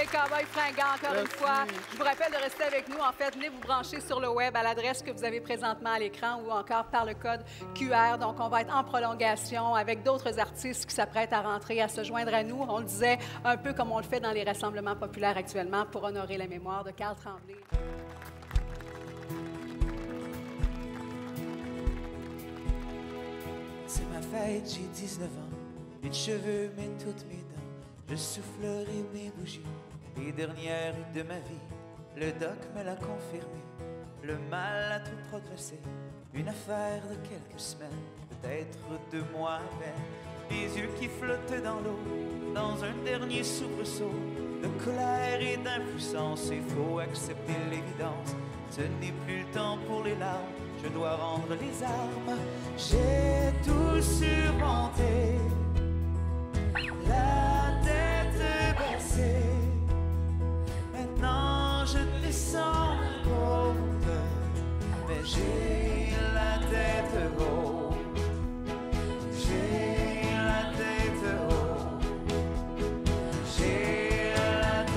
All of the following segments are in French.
les Cowboys fringants, encore une fois. Je vous rappelle de rester avec nous. En fait, venez vous brancher sur le web à l'adresse que vous avez présentement à l'écran ou encore par le code QR. Donc, on va être en prolongation avec d'autres artistes qui s'apprêtent à rentrer, à se joindre à nous. On le disait un peu comme on le fait dans les rassemblements populaires actuellement pour honorer la mémoire de Carl Tremblay. C'est ma fête, j'ai 19 ans. Mes cheveux, mais toutes mes dents. Je soufflerai mes bougies, les dernières de ma vie. Le doc me l'a confirmé, le mal a tout progressé. Une affaire de quelques semaines, peut-être 2 mois à peine. Les yeux qui flottent dans l'eau, dans un dernier soubresaut de colère et d'impuissance. Il faut accepter l'évidence, ce n'est plus le temps pour les larmes. Je dois rendre les armes, j'ai tout surmonté. La tête baissée, maintenant je descends haute, mais j'ai la tête haute, j'ai la tête haute, j'ai la tête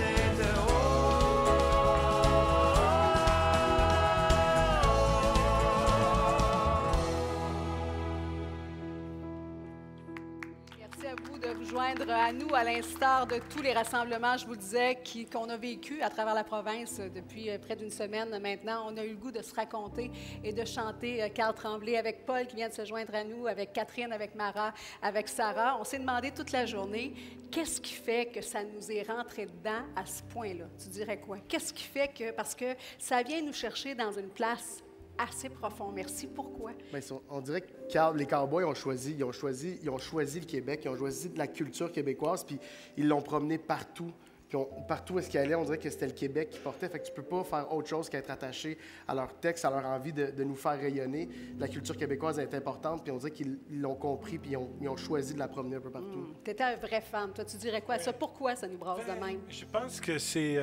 Merci à vous de vous joindre à nous, à l'instar de tous les rassemblements, je vous le disais, qu'on a vécu à travers la province depuis près d'une semaine maintenant. On a eu le goût de se raconter et de chanter Carl Tremblay avec Paul qui vient de se joindre à nous, avec Catherine, avec Mara, avec Sarah. On s'est demandé toute la journée, qu'est-ce qui fait que ça nous est rentré dedans à ce point-là? Tu dirais quoi? Qu'est-ce qui fait que... Parce que ça vient nous chercher dans une place assez profonde. Merci. Pourquoi? Bien, on dirait que les Cowboys ont choisi le Québec, ils ont choisi de la culture québécoise, puis ils l'ont promené partout. Puis partout où est-ce qu'ils allaient, on dirait que c'était le Québec qui portait. Fait que tu peux pas faire autre chose qu'être attaché à leur texte, à leur envie de nous faire rayonner. La culture québécoise est importante, puis on dirait qu'ils l'ont compris, puis ils ont choisi de la promener un peu partout. Tu étais un vrai fan. Toi, tu dirais quoi à ça? Pourquoi ça nous brasse de même? Je pense que c'est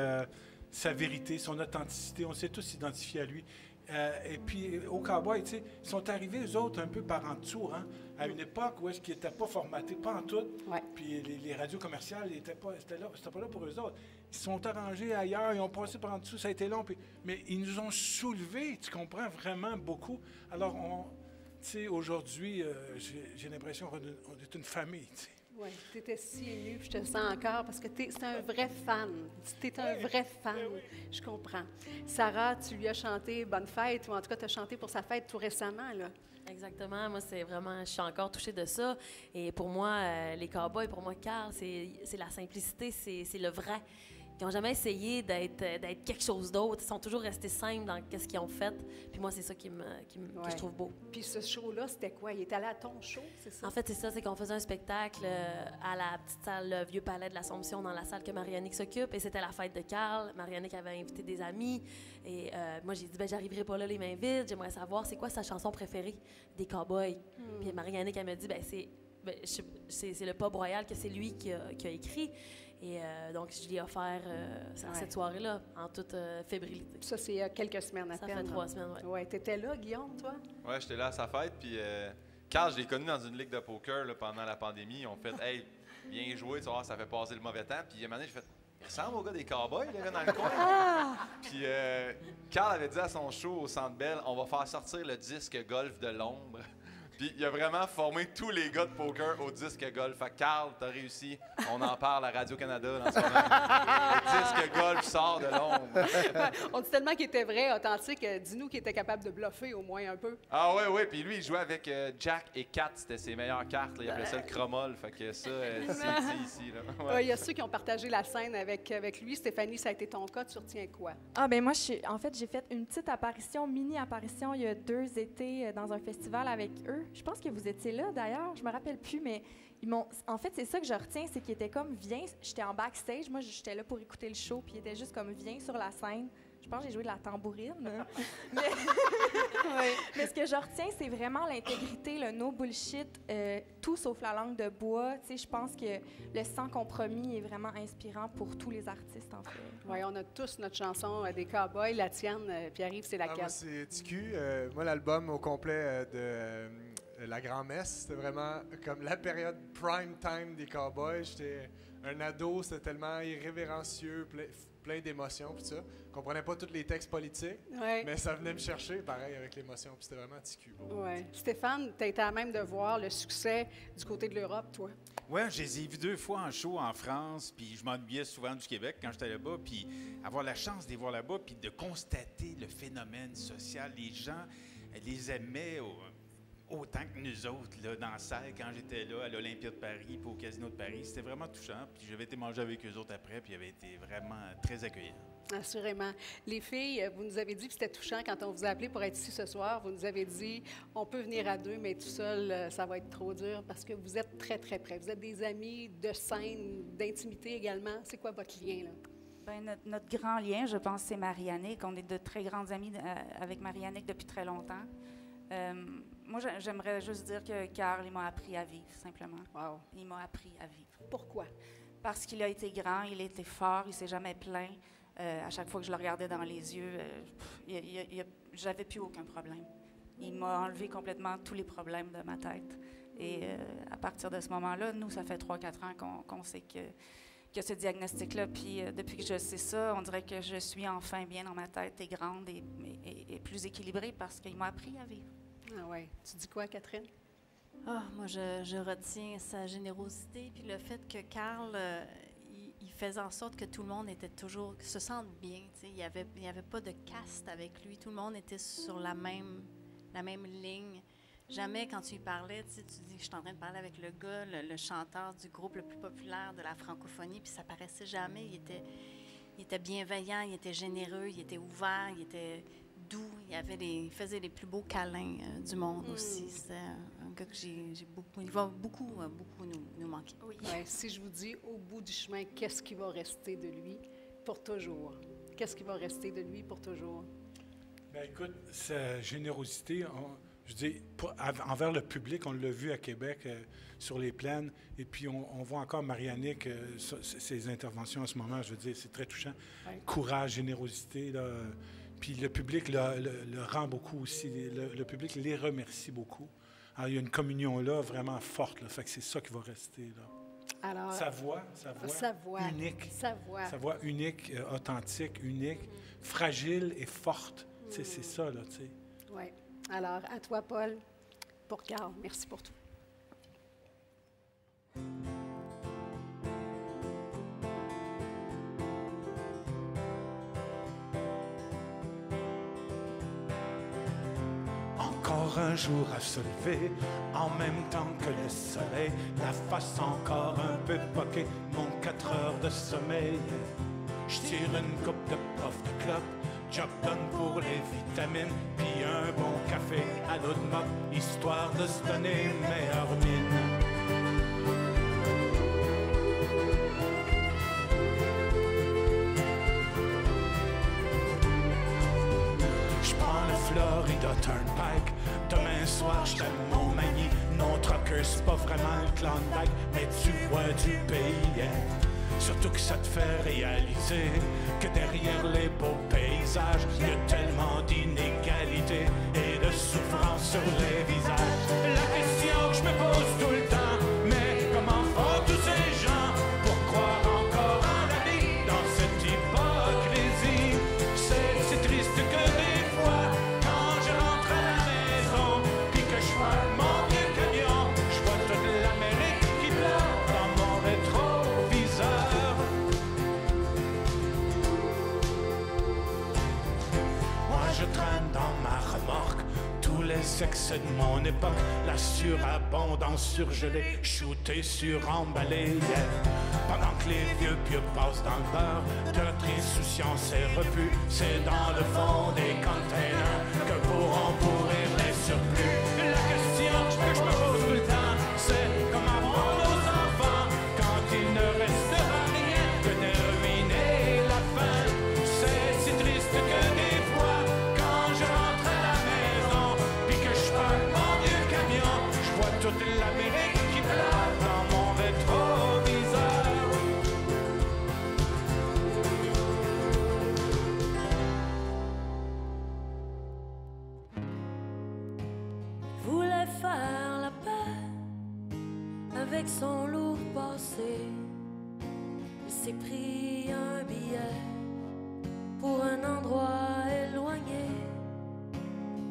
sa vérité, son authenticité. On s'est tous identifiés à lui. Et puis, aux Cowboys, tu sais, ils sont arrivés, eux autres, un peu par en dessous, hein, à une époque où est-ce qu'ils n'étaient pas formatés, pas en tout. Ouais. Puis les radios commerciales, c'était pas là pour eux autres. Ils se sont arrangés ailleurs, ils ont passé par en dessous, ça a été long. Mais ils nous ont soulevés, tu comprends, vraiment beaucoup. Alors, tu sais, aujourd'hui, j'ai l'impression qu'on est une famille, tu sais. Oui, tu étais si ému, puis je te le sens encore, parce que c'est un vrai fan. Tu es un vrai fan. Oui. Je comprends. Sarah, tu lui as chanté Bonne fête, ou en tout cas, tu as chanté pour sa fête tout récemment, là. Exactement. Moi, c'est vraiment... Je suis encore touchée de ça. Et pour moi, les Cowboys, pour moi, Carl, c'est la simplicité, c'est le vrai. Ils n'ont jamais essayé d'être quelque chose d'autre. Ils sont toujours restés simples dans ce qu'ils ont fait. Puis moi, c'est ça que je trouve beau. Puis ce show-là, c'était quoi? Il est allé à ton show, c'est ça? En fait, c'est ça, c'est qu'on faisait un spectacle à la petite salle, le Vieux Palais de l'Assomption, dans la salle que Mariannick s'occupe. Et c'était la fête de Carl. Mariannick avait invité des amis. Et moi, j'ai dit, ben j'arriverai pas là les mains vides. J'aimerais savoir, c'est quoi sa chanson préférée des Cowboys? Puis Mariannick, elle me dit, c'est le Pub Royal que c'est lui qui a écrit. Et donc, je lui ai offert cette soirée-là, en toute fébrilité. Ça, c'est il y a quelques semaines à peine. Ça fait 3 semaines, oui. Oui, tu étais là, Guillaume, toi? Ouais, j'étais là à sa fête, puis Carl, je l'ai connu dans une ligue de poker là, pendant la pandémie. Ils ont fait « Hey, viens jouer, tu vois, ça fait passer le mauvais temps. » Puis il y a un moment donné, j'ai fait « Il ressemble au gars des Cowboys, le gars dans le coin. » Puis Carl avait dit à son show au Centre Bell « On va faire sortir le disque golf de l'ombre. » Puis il a vraiment formé tous les gars de poker au disque golf. Fait que Carl, t'as réussi. On en parle à Radio-Canada dans ce moment. Le disque golf sort de l'ombre. On dit tellement qu'il était vrai, authentique. Dis-nous qu'il était capable de bluffer au moins un peu. Ah ouais, ouais. Puis lui, il jouait avec Jack et Kat. C'était ses meilleures cartes. Là. Il appelait ça le cromol. Fait que ça, c'est dit ici. Là. Ouais. Il y a ceux qui ont partagé la scène avec lui. Stéphanie, ça a été ton cas. Tu retiens quoi? Ah ben moi, en fait, j'ai fait une petite apparition, mini-apparition, il y a 2 étés dans un festival avec eux. Je pense que vous étiez là, d'ailleurs. Je me rappelle plus, mais en fait, c'est ça que je retiens, c'est qu'ils étaient comme « Viens ». J'étais en backstage. Moi, j'étais là pour écouter le show, puis ils étaient juste comme « Viens sur la scène ». Je pense que j'ai joué de la tambourine. Mais ce que je retiens, c'est vraiment l'intégrité, le no bullshit, tout sauf la langue de bois. Tu sais, je pense que le sans compromis est vraiment inspirant pour tous les artistes, en fait. Oui, on a tous notre chanson des Cowboys. La tienne, Pierre-Yves, c'est laquelle? Moi, c'est TQ. Moi, l'album au complet de la grand-messe. C'était vraiment comme la période prime time des Cowboys. J'étais un ado, c'était tellement irrévérencieux, plein d'émotions, puis ça. Je comprenais pas tous les textes politiques, Ouais. mais ça venait me chercher, pareil, avec l'émotion, puis c'était vraiment TQ. Ouais. Stéphane, tu as été à même de voir le succès du côté de l'Europe, toi. Oui, je les ai vus 2 fois en show en France, puis je m'ennuyais souvent du Québec quand j'étais là-bas, puis avoir la chance de les voir là-bas, puis de constater le phénomène social. Les gens les aimaient autant que nous autres, là, dans la salle, quand j'étais là, à l'Olympia de Paris, puis au Casino de Paris. C'était vraiment touchant, puis j'avais été manger avec eux autres après, puis ils avaient été vraiment très accueillants. Assurément. Les filles, vous nous avez dit que c'était touchant quand on vous a appelé pour être ici ce soir. Vous nous avez dit, on peut venir à 2, mais tout seul, ça va être trop dur parce que vous êtes très, très près. Vous êtes des amis de scène, d'intimité également. C'est quoi votre lien, là? Bien, notre grand lien, je pense, c'est Marie-Annick. On est de très grands amis avec Marie-Annick depuis très longtemps. Moi, j'aimerais juste dire que Carl, il m'a appris à vivre, simplement. Wow. Il m'a appris à vivre. Pourquoi? Parce qu'il a été grand, il a été fort, il s'est jamais plaint. À chaque fois que je le regardais dans les yeux, j'avais plus aucun problème. Il m'a enlevé complètement tous les problèmes de ma tête. Et à partir de ce moment-là, nous, ça fait 3-4 ans qu'on sait que ce diagnostic-là. Puis depuis que je sais ça, on dirait que je suis enfin bien dans ma tête et grande et plus équilibrée parce qu'il m'a appris à vivre. Ah ouais. Tu dis quoi, Catherine? Moi, je retiens sa générosité, puis le fait que Carl, il faisait en sorte que tout le monde était toujours, se sente bien. Il n'y avait pas de caste avec lui. Tout le monde était sur la même ligne. Jamais, quand tu lui parlais, tu dis, je suis en train de parler avec le gars, le chanteur du groupe le plus populaire de la francophonie, puis ça paraissait jamais. Il était bienveillant, il était généreux, il était ouvert, il était doux. Il faisait les plus beaux câlins du monde aussi. C'est un gars que j'ai beaucoup... Il va beaucoup nous manquer. Oui. Ouais, si je vous dis, au bout du chemin, qu'est-ce qui va rester de lui pour toujours? Qu'est-ce qui va rester de lui pour toujours? Bien, écoute, sa générosité, je dis, envers le public, on l'a vu à Québec, sur les plaines, et puis on voit encore Marie-Annick, ses interventions en ce moment, je veux dire, c'est très touchant. Ouais. Courage, générosité, là. Puis le public le rend beaucoup aussi. Le public les remercie beaucoup. Alors, il y a une communion là vraiment forte. Là, fait que c'est ça qui va rester. Là. Alors, sa voix unique. Sa voix unique, authentique, unique, fragile et forte. C'est ça, là, tu sais. Oui. Alors, à toi, Paul, pour Carl. Merci pour tout. Encore un jour à se lever, en même temps que le soleil, la face encore un peu poquée, mon 4 heures de sommeil. Je tire une coupe de puff de clope, job done pour les vitamines, puis un bon café à l'eau de mop, histoire de se donner meilleure mine. Florida Turnpike. Demain soir, je t'aime mon manie. Non, trucker, c'est pas vraiment le Klondike, mais tu vois du pays. Surtout que ça te fait réaliser que derrière les beaux paysages, il y a tellement d'inégalités et de souffrance sur les visages. La question que je me pose tout le temps, mais comment font tous ces gens pour croire encore en la vie dans cette hypocrisie? C'est si triste que des fois, mon vieux camion, je vois toute l'Amérique qui pleure dans mon rétroviseur. Moi je traîne dans ma remorque tous les excès de mon époque, la surabondance surgelée, shootée, suremballée. Pendant que les vieux pieux passent dans le beurre, notre insouciance est repue, c'est dans le fond des containers que pourront pourrir les surplus. La question que je me pose tout le temps, c'est comment vont nos enfants quand il ne restera rien que de ruiner la fin. C'est si triste que des fois, quand je rentre à la maison, puis que je parle mon vieux camion, je vois toute l'Amérique qui pleure dans mon rétroviseur. avec son lourd passé, il s'est pris un billet pour un endroit éloigné.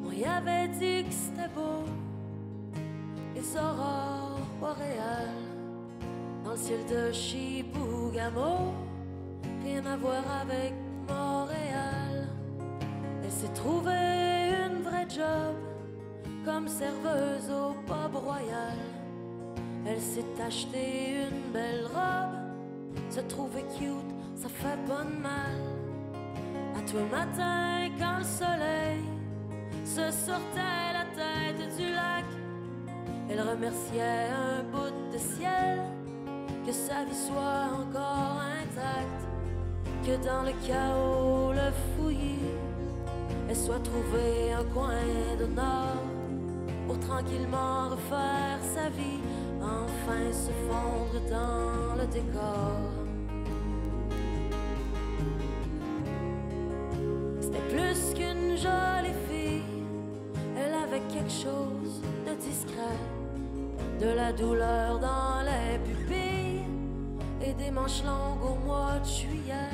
On y avait dit que c'était beau, les aurores boréales dans le ciel de Chibougamau, rien à voir avec Montréal. Elle s'est trouvée une vraie job comme serveuse au pub royal. Elle s'est acheté une belle robe, se trouver cute, ça fait pas de mal. À tous les matins quand le soleil se sortait la tête du lac, elle remerciait un bout de ciel, que sa vie soit encore intacte, que dans le chaos, le fouillis, elle soit trouvée un coin de nord pour tranquillement refaire sa vie, enfin se fondre dans le décor. C'était plus qu'une jolie fille, elle avait quelque chose de discret, de la douleur dans les pupilles et des manches longues au mois de juillet.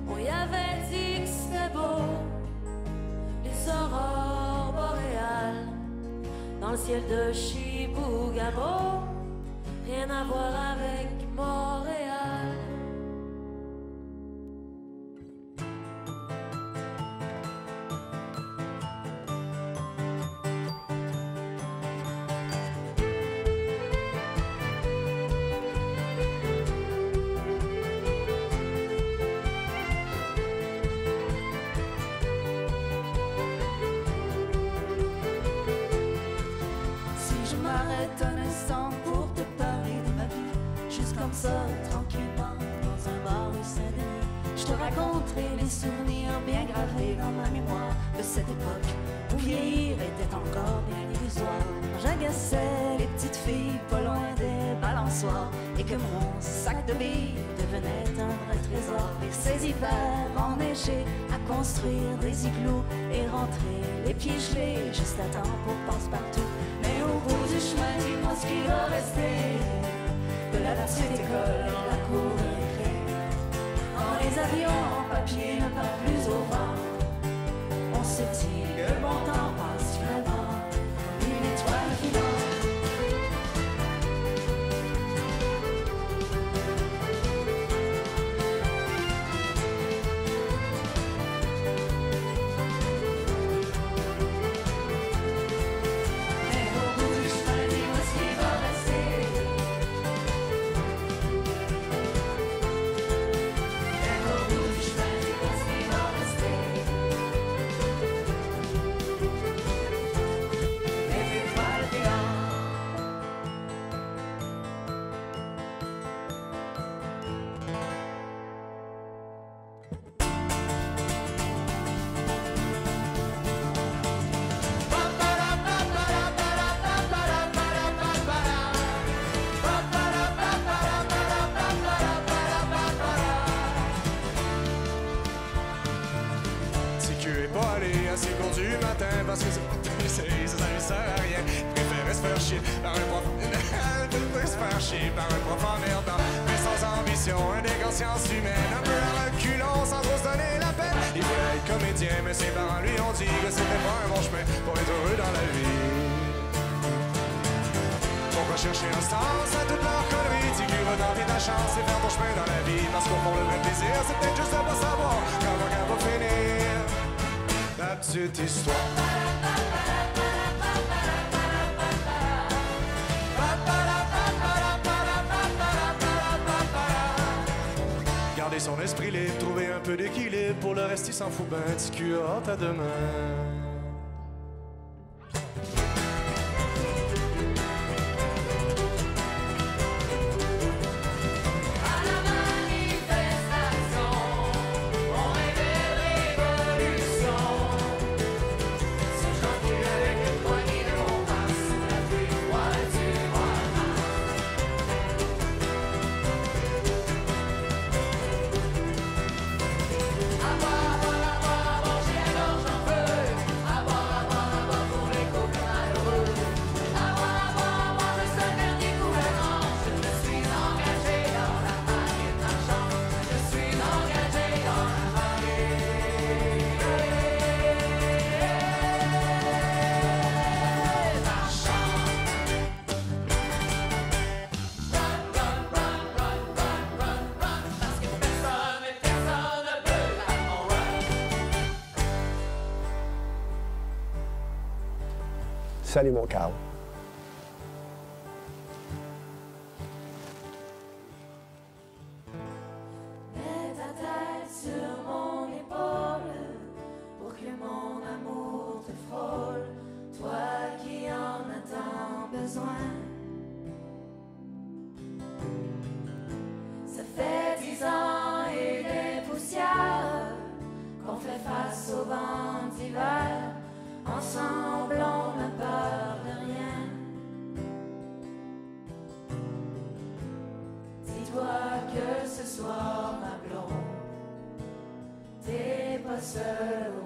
On y avait dit que c'était beau, les aurores boréales dans le ciel de Chibougamau, rien à voir avec Montréal. Tranquillement dans un bar rue Saint-Denis, je te raconterai les souvenirs bien gravés dans ma mémoire de cette époque où vieillir était encore bien illusoire. Quand j'agaçais les petites filles pas loin des balançoires et que mon sac de billes devenait un vrai trésor. Et ces hivers enneigés à construire des igloos et rentrer les pieds gelés juste à temps pour passe-partout. Mais au bout du chemin, dis-moi ce qu'il va rester de la petite école dans la cour de récré. Quand les avions en papier ne partent plus au vent, on se dit que le bon temps passe finalement comme une étoile filante. Parce que ça lui sert à rien. Il préférait se faire chier par un prof. Il préférait se faire chier par un prof emmerdant, mais sans ambition, un des consciences humaines, un peu à reculons sans trop se donner la peine. Il voulait être comédien, mais ses parents lui ont dit que c'était pas un bon chemin pour être heureux dans la vie. Pourquoi chercher un sens à toute leur connerie? Dis que retenter ta chance et faire ton chemin dans la vie. Parce qu'au fond, le vrai plaisir, c'est peut-être juste de pas savoir comment elle va finir. La petite histoire. Garder son esprit libre, trouver un peu d'équilibre. Pour le reste, il s'en fout ben, petit cul, hâte à demain. Salut, mon Carl. Mets ta tête sur mon épaule pour que mon amour te frôle, toi qui en as tant besoin. Ça fait 10 ans et des poussières qu'on fait face au vent d'hiver. Ensemble, on n'a peur de rien. Dis-toi que ce soir, ma blonde, t'es pas seule au